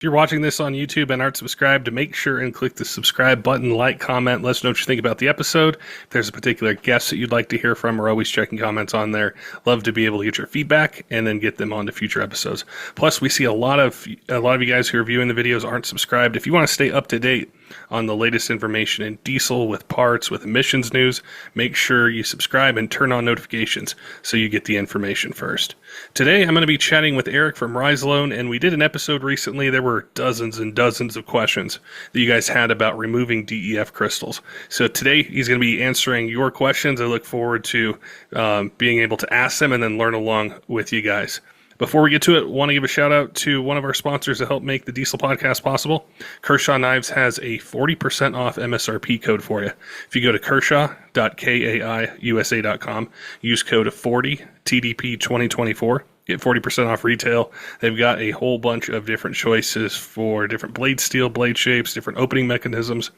If you're watching this on YouTube and aren't subscribed, make sure and click the subscribe button, like, comment, let us know what you think about the episode. If there's a particular guest that you'd like to hear from, we're always checking comments on there. Love to be able to get your feedback and then get them onto future episodes. Plus, we see a lot of you guys who are viewing the videos aren't subscribed. If you want to stay up to date on the latest information in diesel, with parts, with emissions news, make sure you subscribe and turn on notifications so you get the information first. Today, I'm going to be chatting with Eric from Rislone, and we did an episode recently. There were dozens and dozens of questions that you guys had about removing DEF crystals. So today, he's going to be answering your questions. I look forward to being able to ask them and then learn along with you guys. Before we get to it, I want to give a shout out to one of our sponsors that help make the Diesel Podcast possible. Kershaw Knives has a 40% off MSRP code for you. If you go to kershaw.kaiusa.com, use code 40 TDP 2024. Get 40% off retail. They've got a whole bunch of different choices for different blade steel, blade shapes, different opening mechanisms,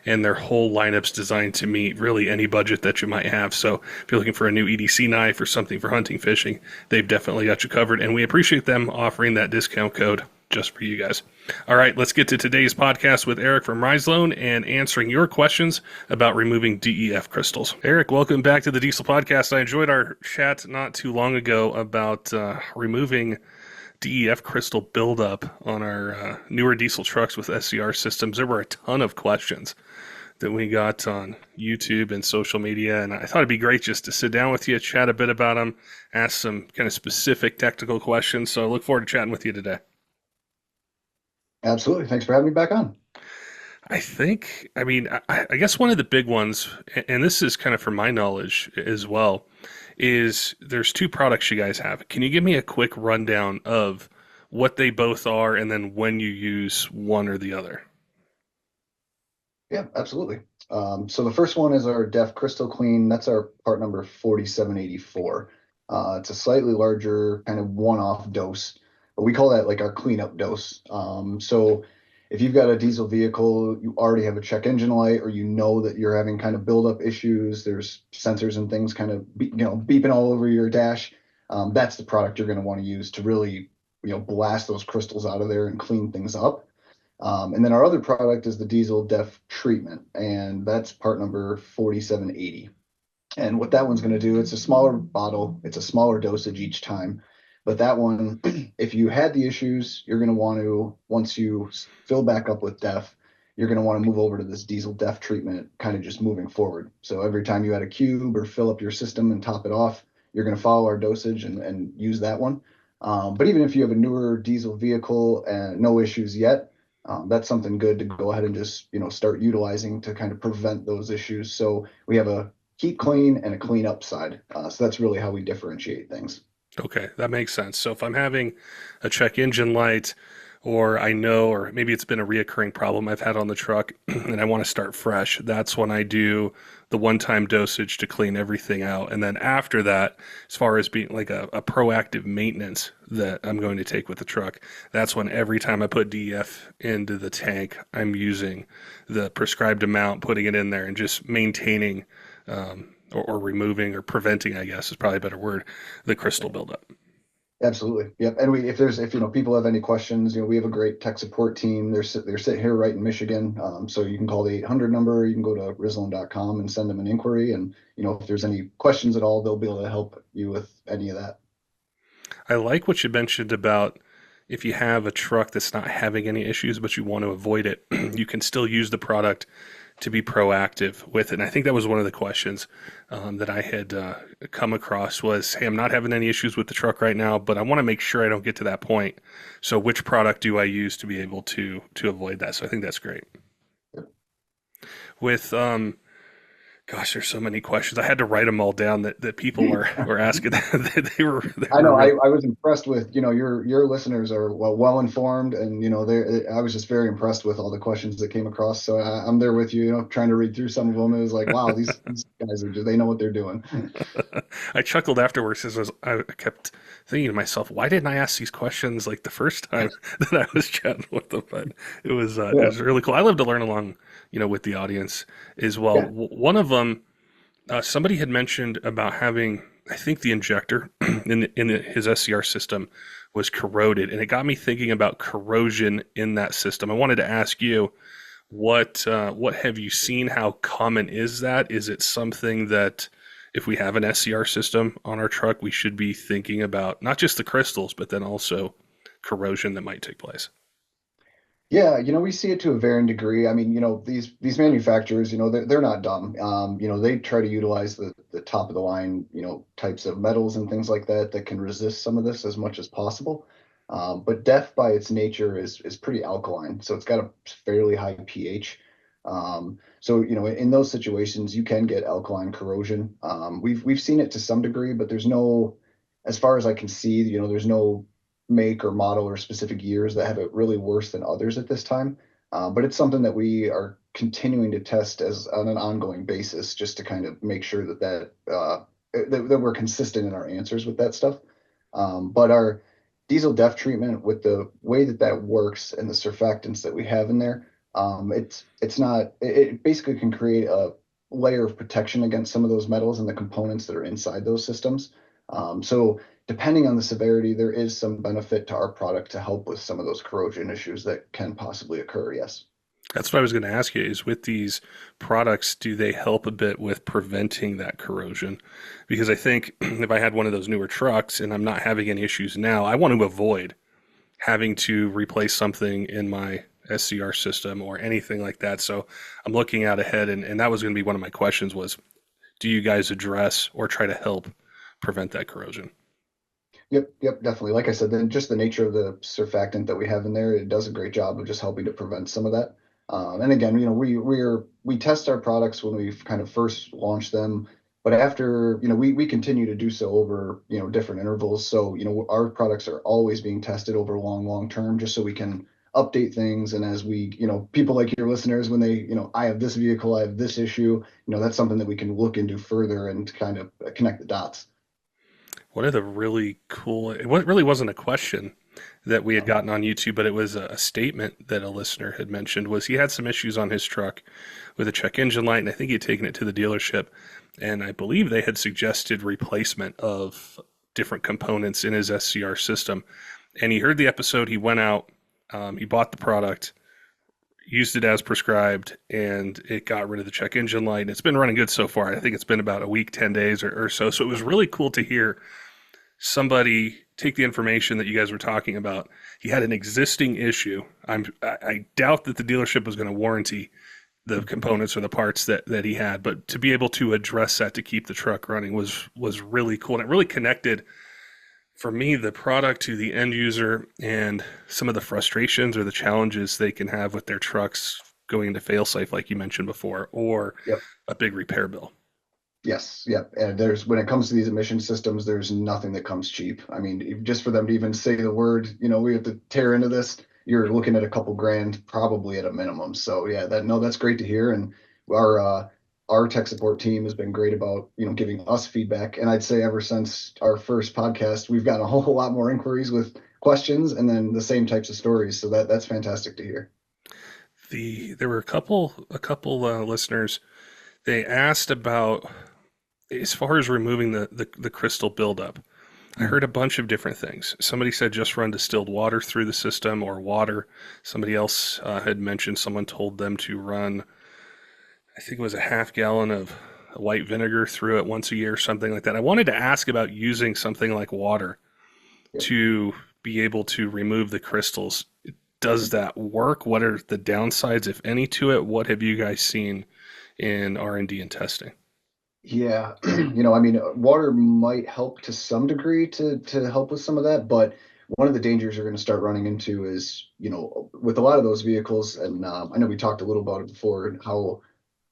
and their whole lineup's designed to meet really any budget that you might have. So if you're looking for a new EDC knife or something for hunting, fishing, they've definitely got you covered, and we appreciate them offering that discount code just for you guys. All right, let's get to today's podcast with Eric from Rislone and answering your questions about removing DEF crystals. Eric, welcome back to the Diesel Podcast. I enjoyed our chat not too long ago about removing DEF crystal buildup on our newer diesel trucks with SCR systems. There were a ton of questions that we got on YouTube and social media, and I thought it'd be great just to sit down with you, chat a bit about them, ask some kind of specific technical questions. So I look forward to chatting with you today. Absolutely. Thanks for having me back on. I guess one of the big ones, and this is kind of from my knowledge as well, is there's two products you guys have. Can you give me a quick rundown of what they both are and then when you use one or the other? Yeah, absolutely. So the first one is our DEF Crystal Clean. That's our part number 4784. It's a slightly larger kind of one-off dose, but we call that like our cleanup dose. So if you've got a diesel vehicle, you already have a check engine light, or you know that you're having kind of buildup issues, there's sensors and things kind of beeping all over your dash. That's the product you're going to want to use to really blast those crystals out of there and clean things up. And then our other product is the diesel DEF treatment, and that's part number 4780. And what that one's going to do, it's a smaller bottle, it's a smaller dosage each time. But that one, if you had the issues, you're going to want to, once you fill back up with DEF, you're going to want to move over to this diesel DEF treatment, kind of just moving forward. So every time you add a cube or fill up your system and top it off, you're going to follow our dosage and use that one. But even if you have a newer diesel vehicle and no issues yet, that's something good to go ahead and just start utilizing to kind of prevent those issues. So we have a keep clean and a clean up side. So that's really how we differentiate things. Okay, that makes sense. So if I'm having a check engine light, or I know, or maybe it's been a reoccurring problem I've had on the truck and I want to start fresh, that's when I do the one-time dosage to clean everything out. And then after that, as far as being like a proactive maintenance that I'm going to take with the truck, that's when every time I put DEF into the tank, I'm using the prescribed amount, putting it in there and just maintaining or removing or preventing, I guess is probably a better word, the crystal buildup. Absolutely. Yep. And if people have any questions, we have a great tech support team. They're sitting here right in Michigan. So you can call the 800 number, you can go to rislone.com and send them an inquiry. And, if there's any questions at all, they'll be able to help you with any of that. I like what you mentioned about if you have a truck that's not having any issues, but you want to avoid it, you can still use the product to be proactive with it. And I think that was one of the questions that I had come across was, hey, I'm not having any issues with the truck right now, but I want to make sure I don't get to that point. So which product do I use to be able to avoid that? So I think that's great. With gosh, there's so many questions. I had to write them all down that people were asking. I know. I was impressed with, your listeners are well informed, and I was just very impressed with all the questions that came across. So I'm there with you, trying to read through some of them. It was like, wow, these guys they know what they're doing. I chuckled afterwards as I kept thinking to myself, why didn't I ask these questions like the first time that I was chatting with them? But it was really cool. I love to learn along, with the audience as well. Yeah. One of them, somebody had mentioned about having, I think, the injector in his SCR system was corroded, and it got me thinking about corrosion in that system. I wanted to ask you, what have you seen? How common is that? Is it something that if we have an SCR system on our truck, we should be thinking about not just the crystals, but then also corrosion that might take place? Yeah, we see it to a varying degree. I mean, these manufacturers, they're not dumb. They try to utilize the top of the line, types of metals and things like that that can resist some of this as much as possible. But DEF by its nature is pretty alkaline, so it's got a fairly high pH. So, in those situations, you can get alkaline corrosion. We've seen it to some degree, but as far as I can see, there's no make or model or specific years that have it really worse than others at this time. But it's something that we are continuing to test as on an ongoing basis, just to kind of make sure that we're consistent in our answers with that stuff. But our diesel DEF treatment, with the way that works and the surfactants that we have in there, it's not. It basically can create a layer of protection against some of those metals and the components that are inside those systems. So depending on the severity, there is some benefit to our product to help with some of those corrosion issues that can possibly occur. Yes. That's what I was going to ask you is with these products, do they help a bit with preventing that corrosion? Because I think if I had one of those newer trucks and I'm not having any issues now, I want to avoid having to replace something in my SCR system or anything like that. So I'm looking out ahead, and that was going to be one of my questions was, do you guys address or try to help prevent that corrosion? Yep, definitely. Like I said, then just the nature of the surfactant that we have in there, it does a great job of just helping to prevent some of that. And again, we test our products when we kind of first launch them, but after, we continue to do so over, different intervals. So, our products are always being tested over long term, just so we can update things. And as we, people like your listeners, when they, I have this vehicle, I have this issue, that's something that we can look into further and kind of connect the dots. One of the really cool, it really wasn't a question that we had Um, gotten on YouTube, but it was a statement that a listener had mentioned was he had some issues on his truck with a check engine light, and I think he had taken it to the dealership, and I believe they had suggested replacement of different components in his SCR system. And he heard the episode, he went out, he bought the product, used it as prescribed, and it got rid of the check engine light. And it's been running good so far. I think it's been about a week, 10 days or so. So it was really cool to hear somebody take the information that you guys were talking about. He had an existing issue. I doubt that the dealership was going to warranty the components or the parts that he had, but to be able to address that to keep the truck running was really cool. And it really connected for me the product to the end user and some of the frustrations or the challenges they can have with their trucks going into failsafe, like you mentioned before, or Yep. a big repair bill. Yes, yep. And when it comes to these emission systems, there's nothing that comes cheap. I mean, just for them to even say the word, we have to tear into this, you're looking at a couple grand, probably at a minimum. So yeah, that's great to hear. And our uh our tech support team has been great about, giving us feedback. And I'd say ever since our first podcast, we've gotten a whole lot more inquiries with questions and then the same types of stories. So that's fantastic to hear. There were a couple listeners. They asked about as far as removing the crystal buildup. I heard a bunch of different things. Somebody said just run distilled water through the system or water. Somebody else had mentioned someone told them to run, I think it was a half gallon of white vinegar through it once a year, something like that. I wanted to ask about using something like water Yep. to be able to remove the crystals. Does that work? What are the downsides, if any, to it? What have you guys seen in R&D and testing? Yeah, I mean, water might help to some degree to help with some of that, but one of the dangers you're going to start running into is, with a lot of those vehicles, and I know we talked a little about it before, how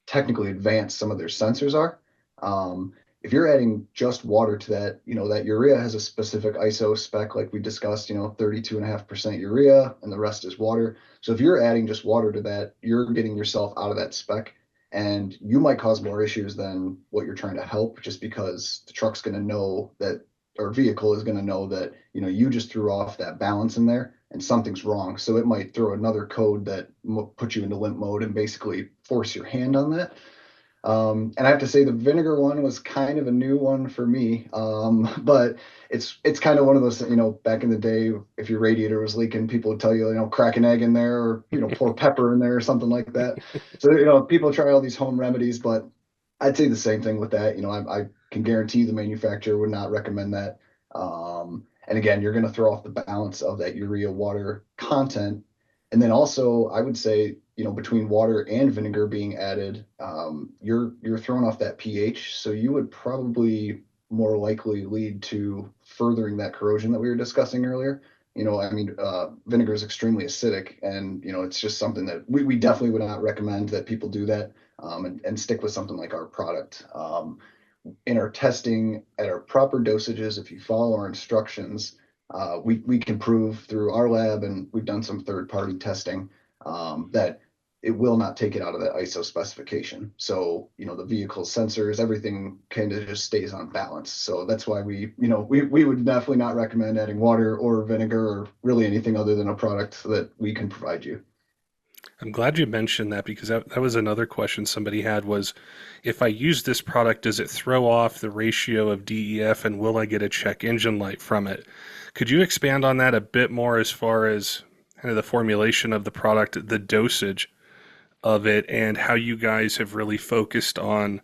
technically advanced some of their sensors are. Um, if you're adding just water to that, that urea has a specific ISO spec, like we discussed, 32.5% urea, and the rest is water. So if you're adding just water to that, you're getting yourself out of that spec, and you might cause more issues than what you're trying to help, just because the truck's going to know that, or vehicle is going to know that, you just threw off that balance in there and something's wrong. So it might throw another code that puts you into limp mode and basically force your hand on that. And I have to say the vinegar one was kind of a new one for me. But it's kind of one of those, back in the day, if your radiator was leaking, people would tell you, crack an egg in there or, pour pepper in there or something like that. So, people try all these home remedies, but I'd say the same thing with that. I can guarantee the manufacturer would not recommend that. And again, you're going to throw off the balance of that urea water content. And then also, I would say, between water and vinegar being added, you're throwing off that pH. So you would probably more likely lead to furthering that corrosion that we were discussing earlier. I mean, vinegar is extremely acidic, and it's just something that we definitely would not recommend that people do that, and stick with something like our product. In our testing at our proper dosages, if you follow our instructions, we can prove through our lab, and we've done some third-party testing, that it will not take it out of that ISO specification. So, the vehicle sensors, everything kind of just stays on balance. So that's why we would definitely not recommend adding water or vinegar or really anything other than a product that we can provide you. I'm glad you mentioned that because that was another question somebody had was if I use this product, does it throw off the ratio of DEF and will I get a check engine light from it? Could you expand on that a bit more as far as kind of the formulation of the product, the dosage of it, and how you guys have really focused on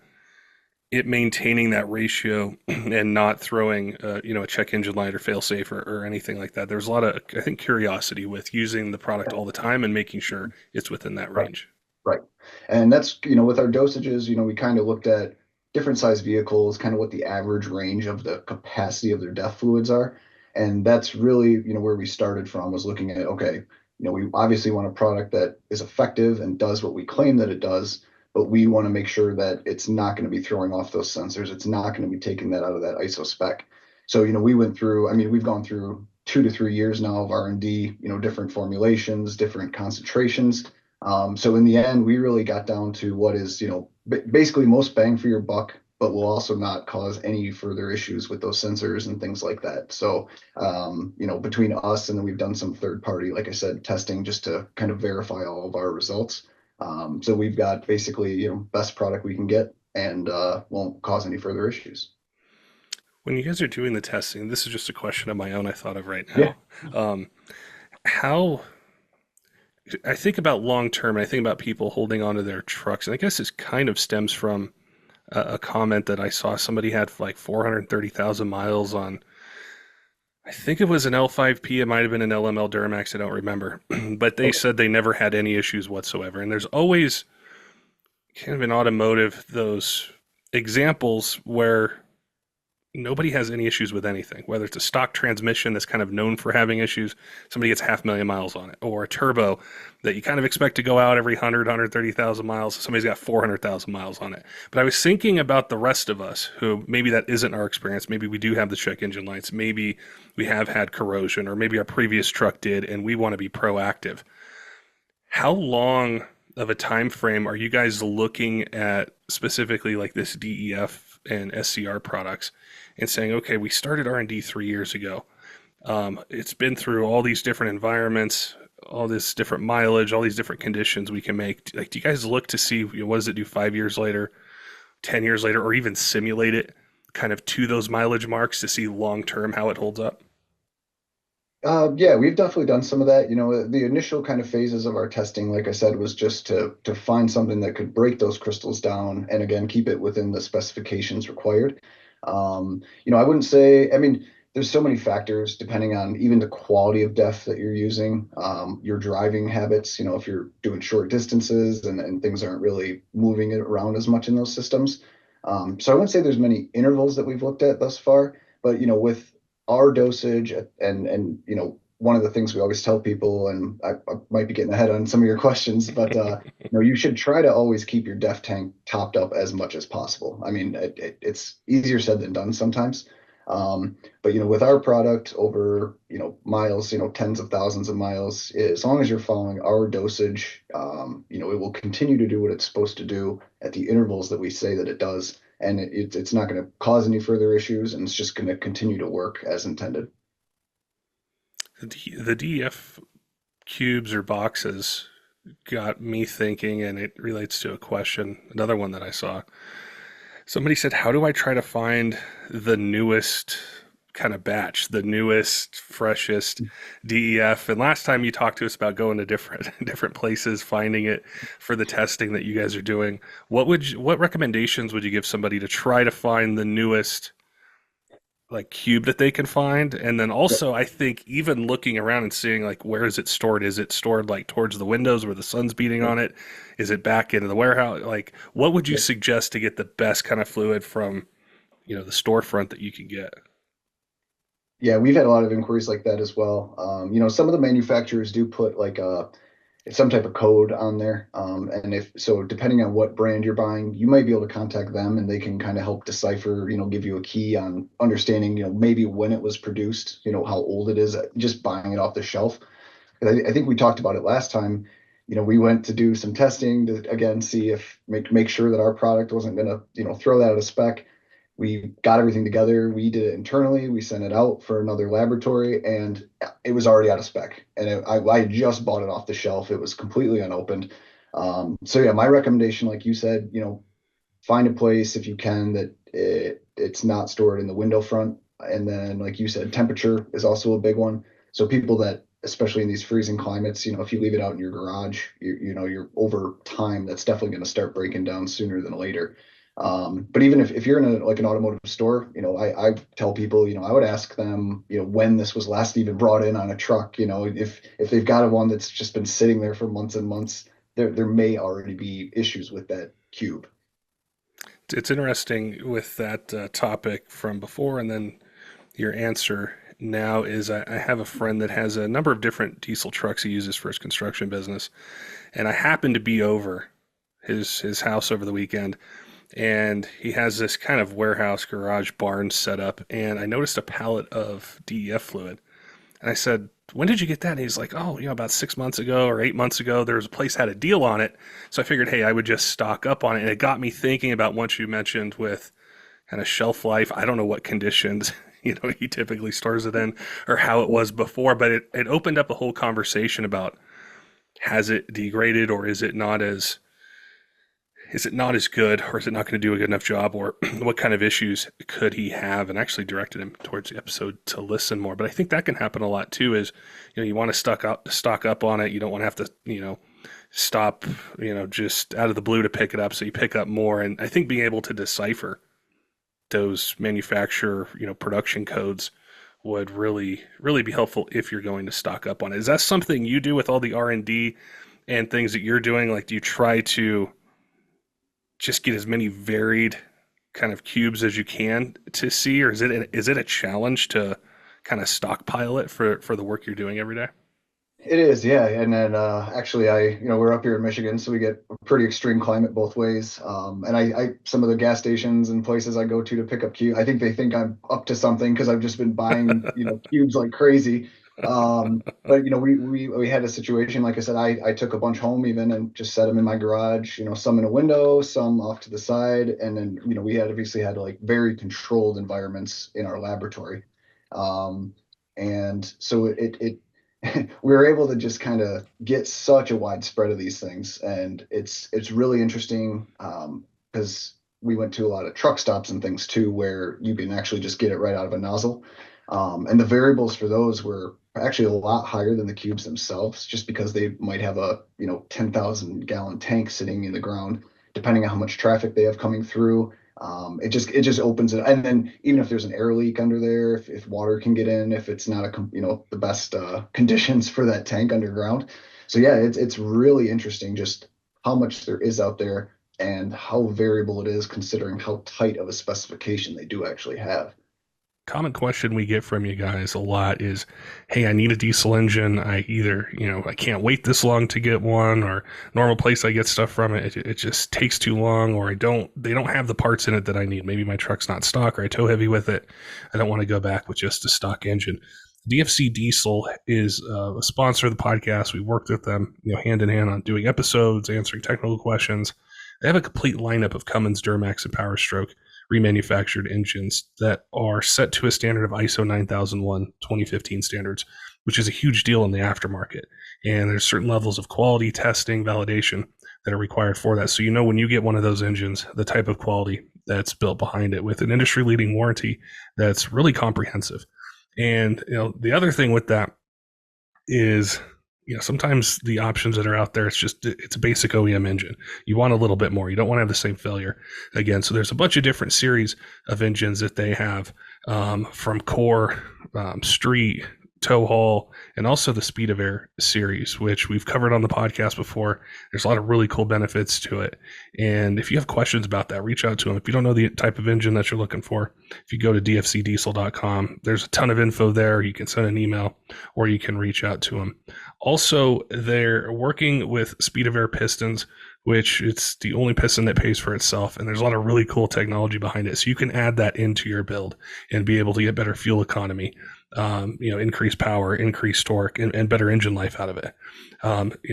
it maintaining that ratio and not throwing, a check engine light or failsafe or anything like that. There's a lot of, I think, curiosity with using the product all the time and making sure it's within that Right. range. Right. And that's, with our dosages, we kind of looked at different size vehicles, kind of what the average range of the capacity of their DEF fluids are. And that's really, where we started from, was looking at, okay, we obviously want a product that is effective and does what we claim that it does, but we want to make sure that it's not going to be throwing off those sensors. It's not going to be taking that out of that ISO spec. So, we went through, I mean, we've gone through 2 to 3 years now of R&D, different formulations, different concentrations. So in the end, we really got down to what is, basically most bang for your buck, but will also not cause any further issues with those sensors and things like that. So, between us and then we've done some third party, like I said, testing just to kind of verify all of our results. So we've got basically, best product we can get, and won't cause any further issues. When you guys are doing the testing, this is just a question of my own I thought of right Yeah. now. Um, how I think about long term, and I think about people holding onto their trucks, and I guess this kind of stems from a comment that I saw somebody had like 430,000 miles on. I think it was an L5P. It might have been an LML Duramax. I don't remember, but they Okay. said they never had any issues whatsoever. And there's always kind of in automotive those examples where nobody has any issues with anything, whether it's a stock transmission that's kind of known for having issues, somebody gets 500,000 miles on it, or a turbo that you kind of expect to go out every 130,000 miles, somebody's got 400,000 miles on it. But I was thinking about the rest of us who maybe that isn't our experience. Maybe we do have the check engine lights, maybe we have had corrosion, or maybe our previous truck did, and we want to be proactive. How long of a time frame are you guys looking at specifically like this DEF and SCR products and saying, okay, we started R&D 3 years ago. It's been through all these different environments, all this different mileage, all these different conditions we can make. Like, do you guys look to see, what does it do 5 years later, 10 years later, or even simulate it kind of to those mileage marks to see long term how it holds up? Yeah, we've definitely done some of that. The initial kind of phases of our testing, like I said, was just to find something that could break those crystals down and again keep it within the specifications required. I wouldn't say, I mean, there's so many factors depending on even the quality of depth that you're using, your driving habits, if you're doing short distances and things aren't really moving it around as much in those systems. So I wouldn't say there's many intervals that we've looked at thus far, but with our dosage and one of the things we always tell people, and I might be getting ahead on some of your questions, but you should try to always keep your def tank topped up as much as possible. I mean, it's easier said than done sometimes. But with our product over miles, tens of thousands of miles, as long as you're following our dosage, it will continue to do what it's supposed to do at the intervals that we say that it does, and it's not going to cause any further issues, and it's just going to continue to work as intended. The DEF cubes or boxes, got me thinking, and it relates to a question, another one that I saw. Somebody said, how do I try to find the newest kind of batch, the newest, freshest DEF? And last time you talked to us about going to different different places, finding it for the testing that you guys are doing. What recommendations would you give somebody to try to find the newest like cube that they can find? And then Yep. also, I think even looking around and seeing like where is it stored? Is it stored like towards the windows where the sun's beating Yep. on it? Is it back into the warehouse? Like, what would you Yep. suggest to get the best kind of fluid from, the storefront that you can get? Yeah, we've had a lot of inquiries like that as well. Some of the manufacturers do put like some type of code on there. And if so, depending on what brand you're buying, you might be able to contact them and they can kind of help decipher, give you a key on understanding, maybe when it was produced, how old it is, just buying it off the shelf. I think we talked about it last time. We went to do some testing to again see if make sure that our product wasn't going to, throw that out of spec. We got everything together. We did it internally. We sent it out for another laboratory, and it was already out of spec. And I just bought it off the shelf. It was completely unopened. So yeah, my recommendation, like you said, find a place if you can that it's not stored in the window front. And then, like you said, temperature is also a big one. So people that, especially in these freezing climates, if you leave it out in your garage, you're over time, that's definitely going to start breaking down sooner than later. But even if you're in like an automotive store, I tell people, I would ask them, when this was last even brought in on a truck, if they've got a one that's just been sitting there for months and months, there may already be issues with that cube. It's interesting with that topic from before, and then your answer now is I have a friend that has a number of different diesel trucks he uses for his construction business, and I happened to be over his house over the weekend, and he has this kind of warehouse garage barn set up, and I noticed a pallet of DEF fluid, and I said, when did you get that? And he's like, oh, about 6 months ago or 8 months ago, there was a place had a deal on it. So I figured, hey, I would just stock up on it. And it got me thinking about what you mentioned with kind of shelf life. I don't know what conditions, he typically stores it in or how it was before, but it opened up a whole conversation about has it degraded or is it not as good, or is it not going to do a good enough job, or what kind of issues could he have? And actually directed him towards the episode to listen more. But I think that can happen a lot too. Is you want to stock up on it. You don't want to have to stop just out of the blue to pick it up. So you pick up more, and I think being able to decipher those manufacturer production codes would really really be helpful if you're going to stock up on it. Is that something you do with all the R&D and things that you're doing? Like, do you try to just get as many varied kind of cubes as you can to see, or is it a challenge to kind of stockpile it for the work you're doing every day? It is, yeah. And then actually we're up here in Michigan, so we get a pretty extreme climate both ways. And some of the gas stations and places I go to pick up cubes, I think they think I'm up to something because I've just been buying, cubes like crazy. But we had a situation, like I said, I took a bunch home even and just set them in my garage, some in a window, some off to the side. And then, we had obviously had like very controlled environments in our laboratory. Um, and so we were able to just kind of get such a wide spread of these things, and it's really interesting because we went to a lot of truck stops and things too, where you can actually just get it right out of a nozzle, and the variables for those were actually a lot higher than the cubes themselves, just because they might have a 10,000 gallon tank sitting in the ground, depending on how much traffic they have coming through. It just opens it, and then even if there's an air leak under there, if water can get in, if it's not the best conditions for that tank underground. So yeah, it's really interesting just how much there is out there and how variable it is considering how tight of a specification they do actually have. Common question we get from you guys a lot is, hey, I need a diesel engine. I either, I can't wait this long to get one, or normal place I get stuff from it just takes too long, or they don't have the parts in it that I need. Maybe my truck's not stock, or I tow heavy with it. I don't want to go back with just a stock engine. DFC Diesel is a sponsor of the podcast. We worked with them, hand in hand on doing episodes, answering technical questions. They have a complete lineup of Cummins, Duramax, and Power Stroke remanufactured engines that are set to a standard of ISO 9001 2015 standards. which is a huge deal in the aftermarket. And there's certain levels of quality testing, validation that are required for that. So, when you get one of those engines, the type of quality that's built behind it with an industry leading warranty that's really comprehensive. And, the other thing with that is, sometimes the options that are out there, it's a basic OEM engine. You want a little bit more. You don't want to have the same failure again. So there's a bunch of different series of engines that they have, from core, street, tow haul, and also the Speed of Air series, which we've covered on the podcast before. There's a lot of really cool benefits to it. And if you have questions about that, reach out to them. If you don't know the type of engine that you're looking for, if you go to dfcdiesel.com, there's a ton of info there. You can send an email or you can reach out to them. Also, they're working with Speed of Air pistons, which it's the only piston that pays for itself. And there's a lot of really cool technology behind it. So you can add that into your build and be able to get better fuel economy, increase power, increase torque, and better engine life out of it.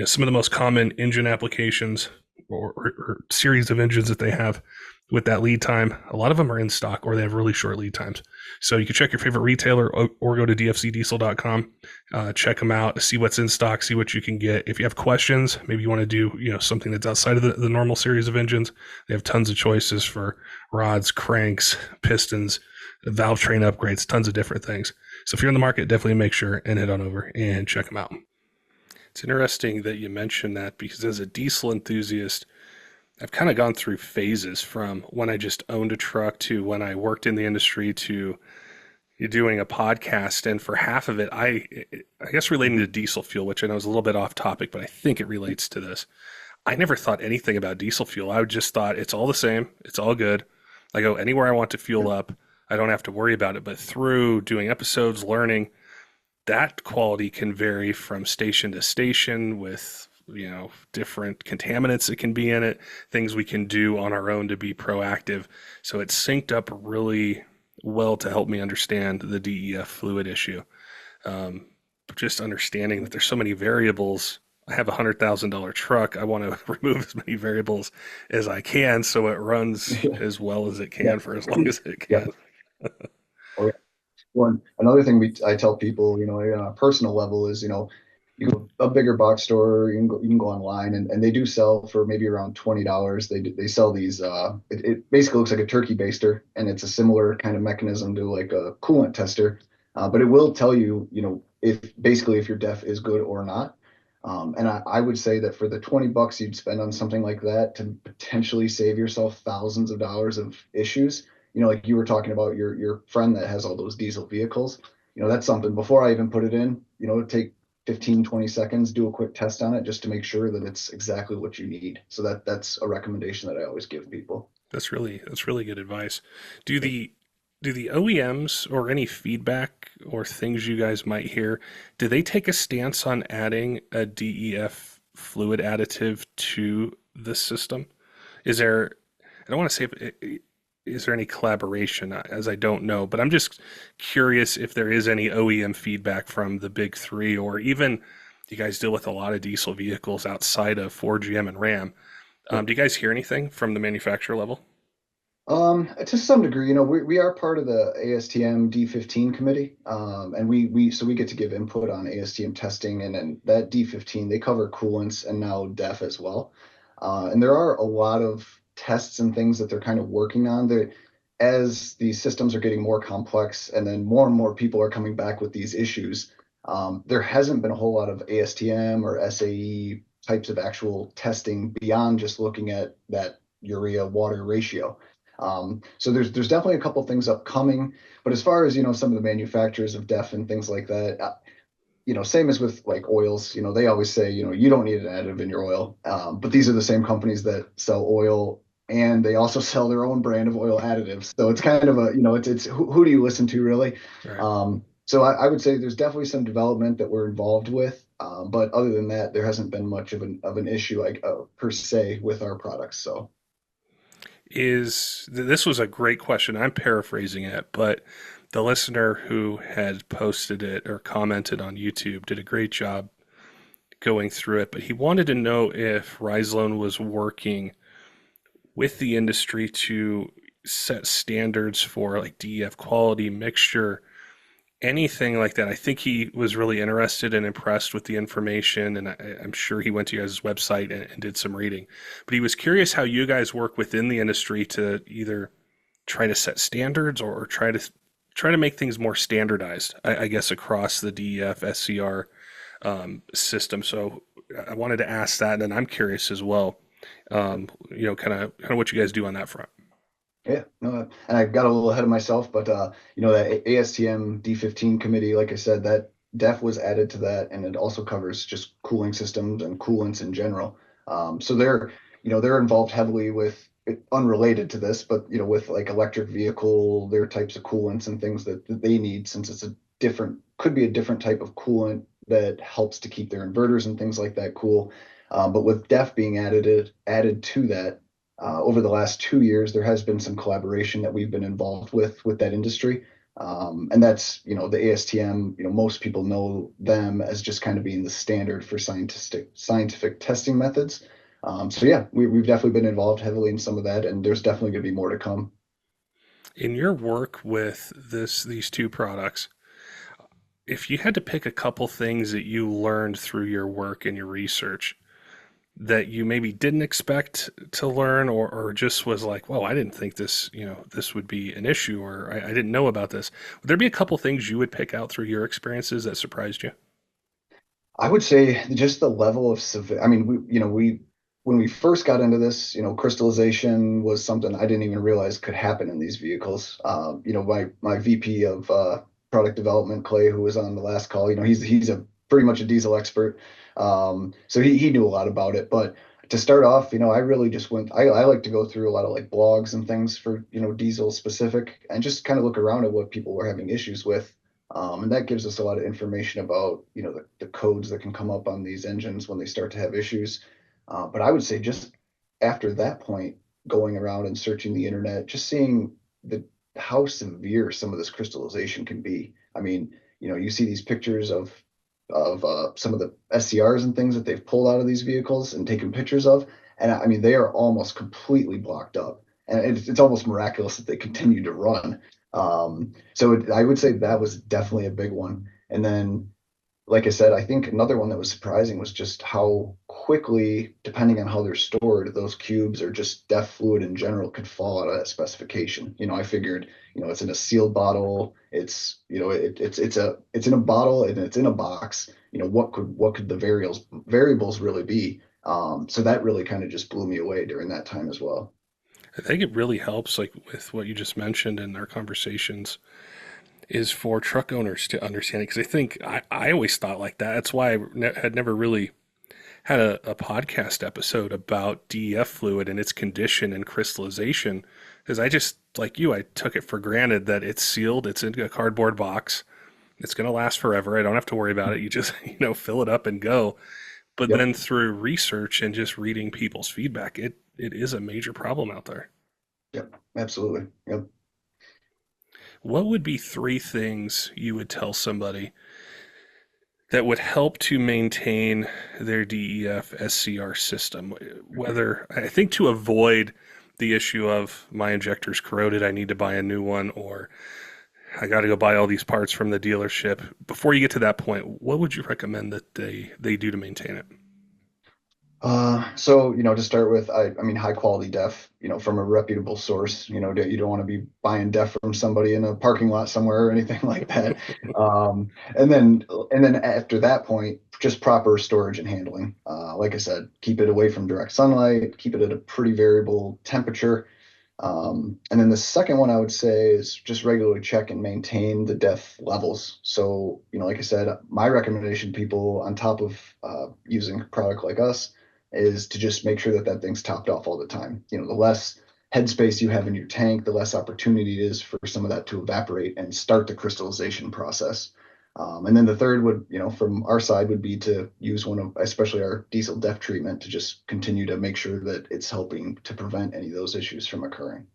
Some of the most common engine applications or series of engines that they have with that lead time, a lot of them are in stock or they have really short lead times. So you can check your favorite retailer or go to dfcdiesel.com, check them out, see what's in stock, see what you can get. If you have questions, maybe you want to do, something that's outside of the normal series of engines, they have tons of choices for rods, cranks, pistons, valve train upgrades, tons of different things. So if you're in the market, definitely make sure and head on over and check them out. It's interesting that you mentioned that because as a diesel enthusiast, I've kind of gone through phases from when I just owned a truck to when I worked in the industry to doing a podcast. And for half of it, I guess relating to diesel fuel, which I know is a little bit off topic, but I think it relates to this. I never thought anything about diesel fuel. I just thought it's all the same. It's all good. I go anywhere I want to fuel up. I don't have to worry about it. But through doing episodes, learning, that quality can vary from station to station with, different contaminants that can be in it, things we can do on our own to be proactive. So it's synced up really well to help me understand the DEF fluid issue. Just understanding that there's so many variables. I have $100,000 truck. I want to remove as many variables as I can so it runs as well as it can for as long as it can. Oh, yeah. One another thing I tell people, on a personal level is, you go to a bigger box store, you can go online and they do sell for maybe around $20. They sell these it basically looks like a turkey baster and it's a similar kind of mechanism to like a coolant tester. But it will tell you, if your DEF is good or not. And I would say that for the $20 you'd spend on something like that to potentially save yourself thousands of dollars of issues, like you were talking about your friend that has all those diesel vehicles, that's something before I even put it in, take 15, 20 seconds, do a quick test on it just to make sure that it's exactly what you need. So that's a recommendation that I always give people. That's really good advice. Do the OEMs or any feedback or things you guys might hear, do they take a stance on adding a DEF fluid additive to the system? Is there, I don't want to say, is there any collaboration, as I don't know, but I'm just curious if there is any OEM feedback from the big three, or even you guys deal with a lot of diesel vehicles outside of Ford, GM, and Ram. Do you guys hear anything from the manufacturer level? To some degree, we are part of the ASTM D15 committee, and we get to give input on ASTM testing, and then that D15 they cover coolants and now DEF as well, and there are a lot of tests and things that they're kind of working on. That as these systems are getting more complex, and then more and more people are coming back with these issues, there hasn't been a whole lot of ASTM or SAE types of actual testing beyond just looking at that urea water ratio. So there's definitely a couple things upcoming, but as far as some of the manufacturers of DEF and things like that, same as with like oils, they always say you don't need an additive in your oil, but these are the same companies that sell oil and they also sell their own brand of oil additives. So it's kind of a it's who do you listen to really? Right. So I would say there's definitely some development that we're involved with, but other than that, there hasn't been much of an issue like per se with our products. So. This was a great question. I'm paraphrasing it, but the listener who had posted it or commented on YouTube did a great job going through it. But he wanted to know if Rislone was working with the industry to set standards for like DEF quality, mixture, anything like that. I think he was really interested and impressed with the information, and I'm sure he went to your guys' website and did some reading. But he was curious how you guys work within the industry to either try to set standards or try to make things more standardized. I guess across the DEF SCR system. So I wanted to ask that, and I'm curious as well. Kind of what you guys do on that front. Yeah, no, and I got a little ahead of myself, but that ASTM D15 committee, like I said, that DEF was added to that, and it also covers just cooling systems and coolants in general. So they're involved heavily with unrelated to this, but with like electric vehicle, their types of coolants and things that they need, since it's could be a different type of coolant that helps to keep their inverters and things like that cool. But with DEF being added to that over the last 2 years, there has been some collaboration that we've been involved with that industry. And that's, the ASTM, most people know them as just kind of being the standard for scientific testing methods. So yeah, we've definitely been involved heavily in some of that, and there's definitely going to be more to come. In your work with these two products, if you had to pick a couple things that you learned through your work and your research that you maybe didn't expect to learn, or just was like, whoa, I didn't think this would be an issue, or I didn't know about this. Would there be a couple things you would pick out through your experiences that surprised you? I would say just the level of I mean, when we first got into this, crystallization was something I didn't even realize could happen in these vehicles. My VP of product development, Clay, who was on the last call, he's a pretty much a diesel expert. So he knew a lot about it. But to start off, I really just I like to go through a lot of like blogs and things for, diesel specific, and just kind of look around at what people were having issues with. And that gives us a lot of information about, the codes that can come up on these engines when they start to have issues. But I would say just after that point, going around and searching the internet, just seeing the how severe some of this crystallization can be. I mean, you see these pictures of some of the SCRs and things that they've pulled out of these vehicles and taken pictures of, and I mean they are almost completely blocked up, and it's almost miraculous that they continue to run. I would say that was definitely a big one. And then, like I said, I think another one that was surprising was just how quickly, depending on how they're stored, those cubes or just DEF fluid in general could fall out of that specification. I figured, it's in a sealed bottle. It's in a bottle and it's in a box. What could the variables really be? So that really kind of just blew me away during that time as well. I think it really helps, like with what you just mentioned in our conversations, is for truck owners to understand it. Because I think I always thought like that. That's why had never really had a podcast episode about DEF fluid and its condition and crystallization. Because I just, like you, I took it for granted that it's sealed, it's in a cardboard box, it's going to last forever. I don't have to worry about it. You just, fill it up and go. But Yep. then through research and just reading people's feedback, it is a major problem out there. Yep. Absolutely. Yep. What would be three things you would tell somebody that would help to maintain their DEF SCR system? Whether, I think, to avoid the issue of my injector's corroded, I need to buy a new one, or I got to go buy all these parts from the dealership. Before you get to that point, what would you recommend that they do to maintain it? To start with, I mean, high quality def, from a reputable source, you don't want to be buying def from somebody in a parking lot somewhere or anything like that. And then after that point, just proper storage and handling. Like I said, keep it away from direct sunlight, keep it at a pretty variable temperature. And then the second one I would say is just regularly check and maintain the def levels. So, like I said, my recommendation to people on top of using a product like us is to just make sure that that thing's topped off all the time. The less headspace you have in your tank, the less opportunity it is for some of that to evaporate and start the crystallization process. And then the third would, from our side, would be to use one of, especially our diesel def treatment, to just continue to make sure that it's helping to prevent any of those issues from occurring.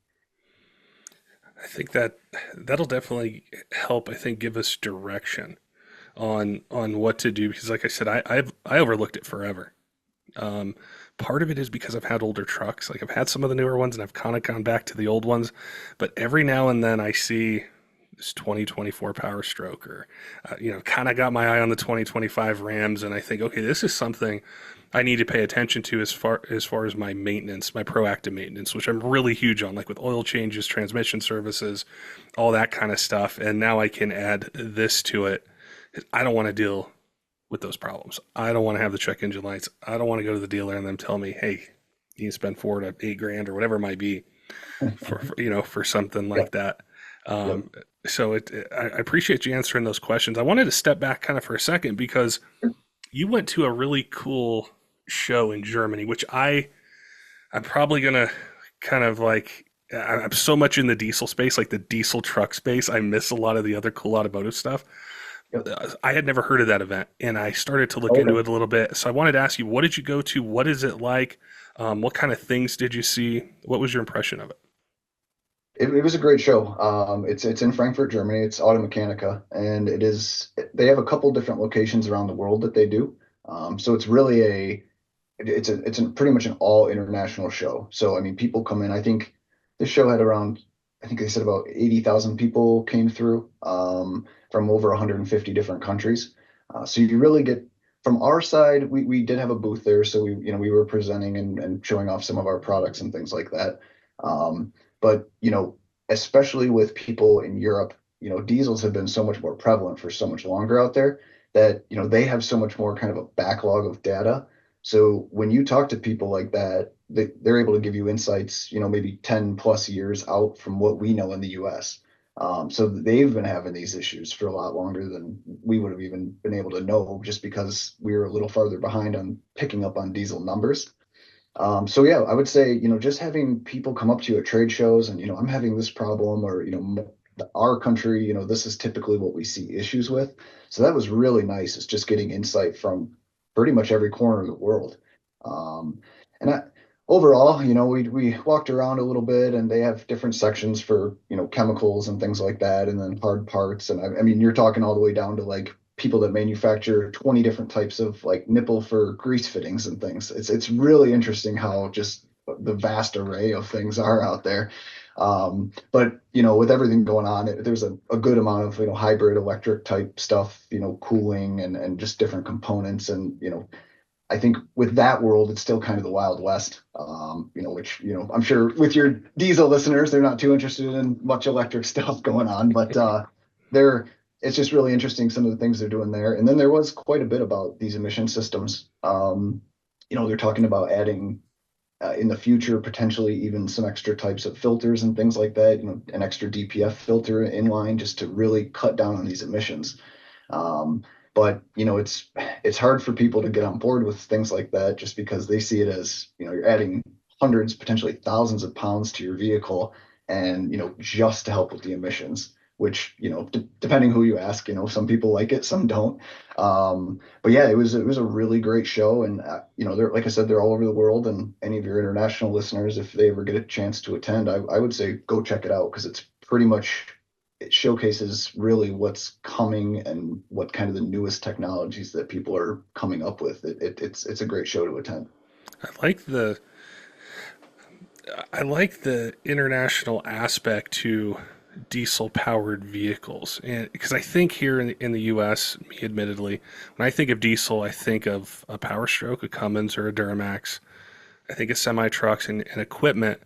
I think that'll definitely help. I think give us direction on what to do because, like I said, I overlooked it forever. Um, Part of it is because I've had older trucks. Like I've had some of the newer ones, and I've kind of gone back to the old ones. But every now and then, I see this 2024 Power Stroke, or kind of got my eye on the 2025 Rams, and I think, okay, this is something I need to pay attention to as far as my maintenance, my proactive maintenance, which I'm really huge on, like with oil changes, transmission services, all that kind of stuff. And now I can add this to it. I don't want to deal with those problems. I don't want to have the check engine lights. I don't want to go to the dealer and them tell me, hey, you can spend 4 to 8 grand or whatever it might be for something like Yep. that. Yep. Um, I appreciate you answering those questions. I wanted to step back kind of for a second because you went to a really cool show in Germany, which I'm probably gonna kind of like. I'm so much in the diesel space, like the diesel truck space. I miss a lot of the other cool automotive stuff. Yep. I had never heard of that event, and I started to look into Okay. it a little bit. So I wanted to ask you, what did you go to? What is it like? What kind of things did you see? What was your impression of it? It was a great show. It's in Frankfurt, Germany. It's Automechanica, and they have a couple different locations around the world that they do. So it's really it's pretty much an all international show. So I mean, people come in. I think this show had around, I think they said about 80,000 people came through from over 150 different countries. So you really get from our side. We did have a booth there, so we were presenting and showing off some of our products and things like that. But especially with people in Europe, diesels have been so much more prevalent for so much longer out there that they have so much more kind of a backlog of data. So when you talk to people like that, they're able to give you insights, maybe 10 plus years out from what we know in the US. So they've been having these issues for a lot longer than we would have even been able to know just because we were a little farther behind on picking up on diesel numbers. So yeah, I would say, just having people come up to you at trade shows and, I'm having this problem or, our country, this is typically what we see issues with. So that was really nice. It's just getting insight from pretty much every corner of the world. Um, and overall, we walked around a little bit and they have different sections for, chemicals and things like that, and then hard parts. And I mean, you're talking all the way down to like people that manufacture 20 different types of like nipple for grease fittings and things. It's really interesting how just the vast array of things are out there. But with everything going on, there's a good amount of hybrid electric type stuff, cooling and just different components. And I think with that world, it's still kind of the Wild West, which, I'm sure with your diesel listeners, they're not too interested in much electric stuff going on, but they're, it's just really interesting some of the things they're doing there. And then there was quite a bit about these emission systems. They're talking about adding in the future, potentially even some extra types of filters and things like that, an extra DPF filter in line just to really cut down on these emissions. But it's hard for people to get on board with things like that just because they see it as you're adding hundreds, potentially thousands of pounds to your vehicle, and just to help with the emissions. Which depending who you ask, some people like it, some don't. But yeah, it was a really great show, and they're like I said, they're all over the world. And any of your international listeners, if they ever get a chance to attend, I would say go check it out because it's pretty much it showcases really what's coming and what kind of the newest technologies that people are coming up with. It's a great show to attend. I like the I like the international aspect to diesel powered vehicles, and because I think here in the US, me admittedly, when I think of diesel, I think of a Power Stroke, a Cummins, or a Duramax. I think of semi trucks and equipment.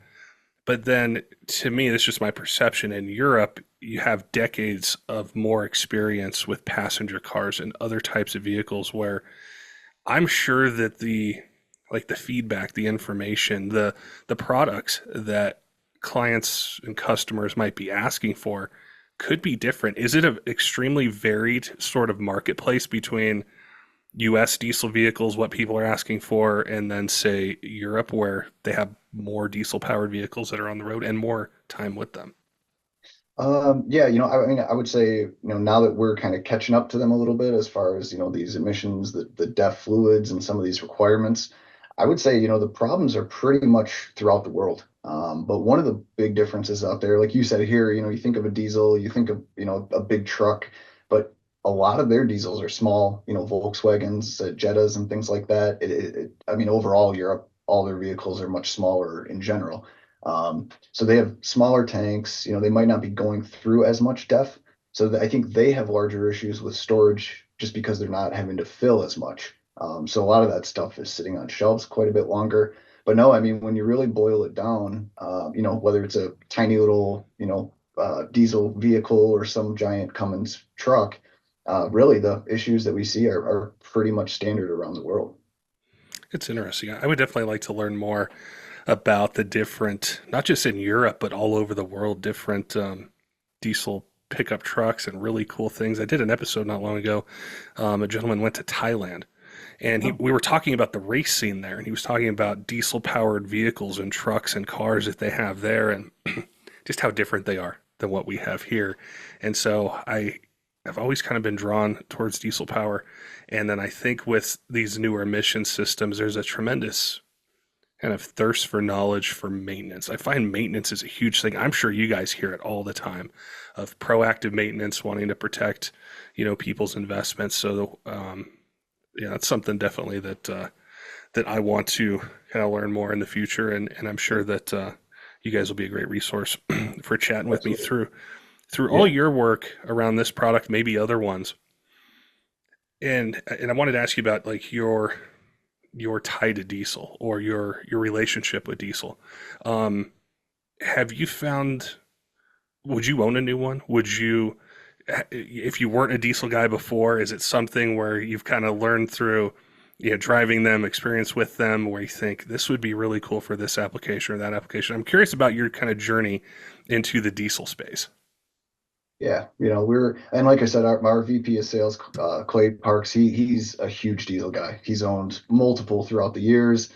But then, to me, that's just my perception. In Europe, you have decades of more experience with passenger cars and other types of vehicles where I'm sure that the feedback, the information, the products that clients and customers might be asking for could be different. Is it an extremely varied sort of marketplace between US diesel vehicles, what people are asking for, and then say Europe, where they have more diesel powered vehicles that are on the road and more time with them? Yeah, I mean, I would say, now that we're kind of catching up to them a little bit as far as, these emissions, the DEF fluids and some of these requirements, I would say, the problems are pretty much throughout the world. But one of the big differences out there, like you said here, you think of a diesel, you think of, a big truck, but a lot of their diesels are small, Volkswagens, Jettas and things like that. I mean, overall, Europe, all their vehicles are much smaller in general. So they have smaller tanks, they might not be going through as much DEF, So I think they have larger issues with storage just because they're not having to fill as much. So a lot of that stuff is sitting on shelves quite a bit longer. But no, I mean, when you really boil it down, whether it's a tiny little, diesel vehicle or some giant Cummins truck, really the issues that we see are pretty much standard around the world. It's interesting. I would definitely like to learn more about the different, not just in Europe, but all over the world, different diesel pickup trucks and really cool things. I did an episode not long ago. A gentleman went to Thailand, and Oh, we were talking about the race scene there, and he was talking about diesel powered vehicles and trucks and cars that they have there, and just how different they are than what we have here. And so I've always kind of been drawn towards diesel power. And then I think with these newer emission systems, there's a tremendous kind of thirst for knowledge for maintenance. I find maintenance is a huge thing. I'm sure you guys hear it all the time of proactive maintenance, wanting to protect, people's investments. So, yeah, that's something definitely that I want to kind of learn more in the future. And I'm sure that you guys will be a great resource for chatting with me absolutely. through all Yeah. your work around this product, maybe other ones. And I wanted to ask you about like your tie to diesel or your relationship with diesel. Um, have you found, would you own a new one? Would you, if you weren't a diesel guy before, is it something where you've kind of learned through, driving them, experience with them, where you think this would be really cool for this application or that application? I'm curious about your kind of journey into the diesel space. Yeah, and like I said, our VP of sales, Clay Parks, he's a huge diesel guy. He's owned multiple throughout the years.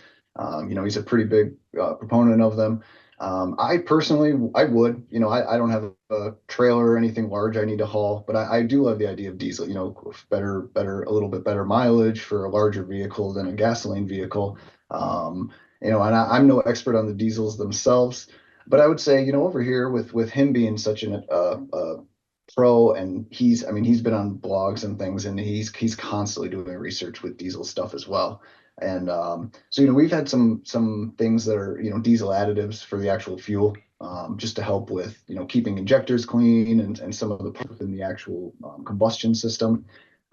He's a pretty big proponent of them. I personally, I would, I don't have a trailer or anything large I need to haul, but I do love the idea of diesel. A little bit better mileage for a larger vehicle than a gasoline vehicle. And I'm no expert on the diesels themselves. But I would say, over here with him being such an pro, and he's been on blogs and things, and he's constantly doing research with diesel stuff as well. And so we've had some things that are diesel additives for the actual fuel, just to help with keeping injectors clean and some of the parts in the actual combustion system.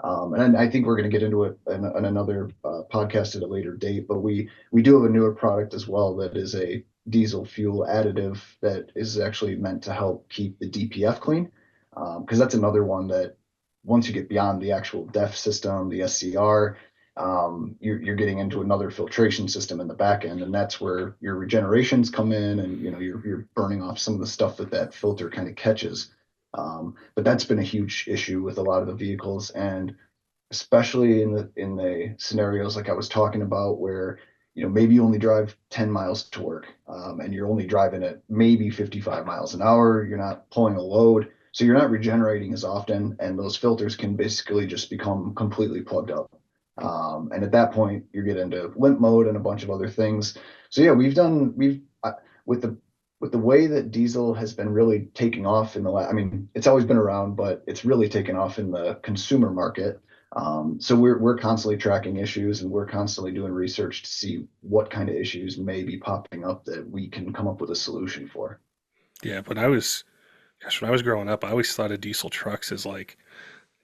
And I think we're going to get into it in another podcast at a later date, but we do have a newer product as well that is a diesel fuel additive that is actually meant to help keep the DPF clean, because that's another one that once you get beyond the actual DEF system, the SCR, you're getting into another filtration system in the back end, and that's where your regenerations come in, and you're burning off some of the stuff that filter kind of catches. But that's been a huge issue with a lot of the vehicles, and especially in the scenarios like I was talking about, where maybe you only drive 10 miles to work, and you're only driving at maybe 55 miles an hour. You're not pulling a load, so you're not regenerating as often, and those filters can basically just become completely plugged up. And at that point, you get into limp mode and a bunch of other things. So yeah, we've with the way that diesel has been really taking off in the last, I mean, it's always been around, but it's really taken off in the consumer market. So we're constantly tracking issues, and we're constantly doing research to see what kind of issues may be popping up that we can come up with a solution for. Yeah, when I was growing up, I always thought of diesel trucks as like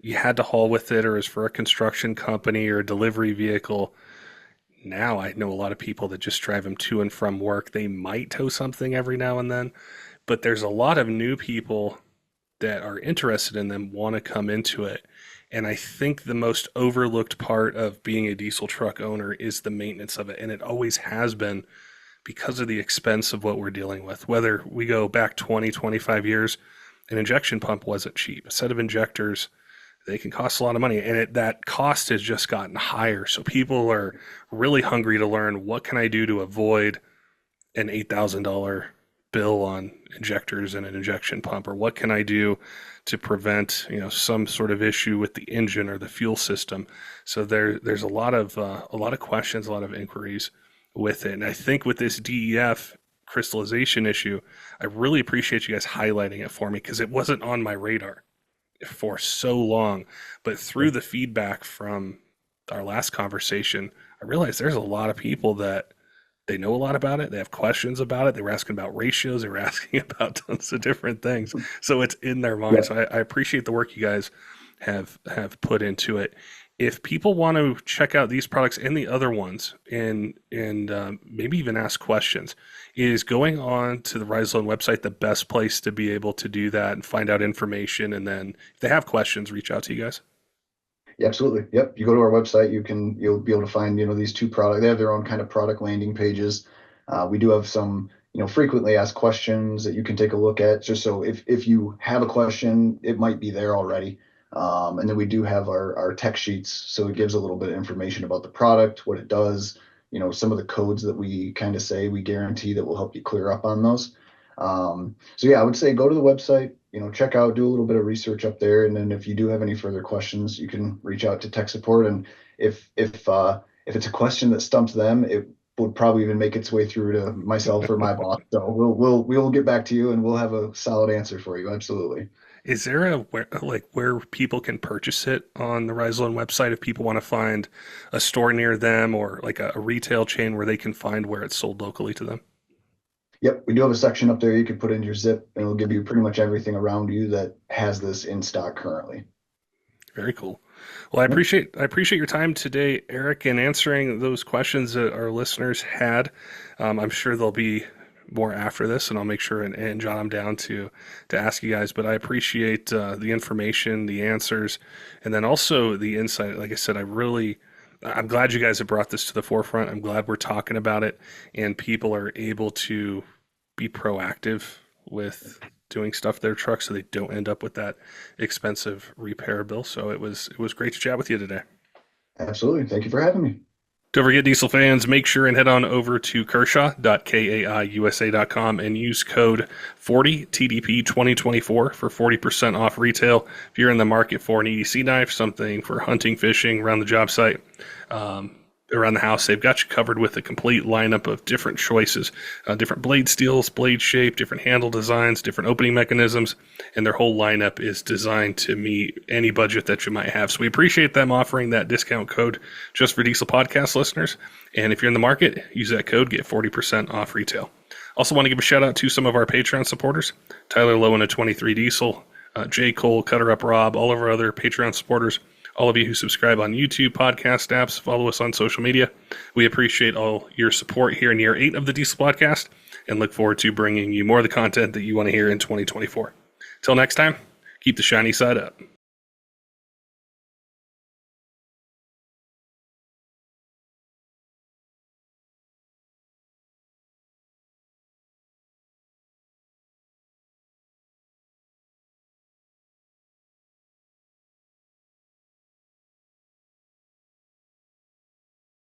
you had to haul with it or as for a construction company or a delivery vehicle. Now I know a lot of people that just drive them to and from work. They might tow something every now and then, but there's a lot of new people that are interested in them want to come into it. And I think the most overlooked part of being a diesel truck owner is the maintenance of it. And it always has been because of the expense of what we're dealing with. Whether we go back 20, 25 years, an injection pump wasn't cheap. A set of injectors, they can cost a lot of money. And that cost has just gotten higher. So people are really hungry to learn what can I do to avoid an $8,000 bill on injectors and an injection pump, or what can I do to prevent some sort of issue with the engine or the fuel system. So there's a lot of questions, a lot of inquiries with it. And I think with this DEF crystallization issue, I really appreciate you guys highlighting it for me because it wasn't on my radar for so long. But through the feedback from our last conversation, I realized there's a lot of people that they know a lot about it. They have questions about it. They were asking about ratios. They were asking about tons of different things. So it's in their mind. Yeah. So I appreciate the work you guys have put into it. If people want to check out these products and the other ones, and maybe even ask questions, is going on to the Rislone website the best place to be able to do that and find out information? And then if they have questions, reach out to you guys. Yeah, absolutely. Yep. You go to our website, you'll be able to find, these two products. They have their own kind of product landing pages. We do have some, frequently asked questions that you can take a look at. Just so if you have a question, it might be there already. And then we do have our tech sheets, so it gives a little bit of information about the product, what it does, some of the codes that we kind of say we guarantee that will help you clear up on those. So yeah, I would say go to the website, check out, do a little bit of research up there, and then if you do have any further questions, you can reach out to tech support. And if it's a question that stumps them, it would probably even make its way through to myself or my boss. So we'll get back to you, and we'll have a solid answer for you. Absolutely. Is there a where people can purchase it on the Rislone website if people want to find a store near them, or like a retail chain where they can find where it's sold locally to them? Yep, we do have a section up there you can put in your zip, and it'll give you pretty much everything around you that has this in stock currently. Very cool. Well, Yep. I appreciate your time today, Eric, and answering those questions that our listeners had. I'm sure there'll be more after this, and I'll make sure and jot them down to ask you guys. But I appreciate the information, the answers, and then also the insight. Like I said, I'm glad you guys have brought this to the forefront. I'm glad we're talking about it, and people are able to be proactive with doing stuff to their truck so they don't end up with that expensive repair bill. So it was great to chat with you today. Absolutely. Thank you for having me. Don't forget, diesel fans, make sure and head on over to kershaw.kaiusa.com and use code 40TDP2024 for 40% off retail. If you're in the market for an EDC knife, something for hunting, fishing, around the job site, around the house, they've got you covered with a complete lineup of different choices, different blade steels, blade shape, different handle designs, different opening mechanisms, and their whole lineup is designed to meet any budget that you might have. So we appreciate them offering that discount code just for Diesel Podcast listeners. And if you're in the market, use that code, get 40% off retail. Also want to give a shout out to some of our Patreon supporters, Tyler Loewen of 23 Diesel, J Cole, CUTTERUP Rob, all of our other Patreon supporters, all of you who subscribe on YouTube, podcast apps, follow us on social media. We appreciate all your support here in year 8 of the Diesel Podcast and look forward to bringing you more of the content that you want to hear in 2024. Till next time, keep the shiny side up.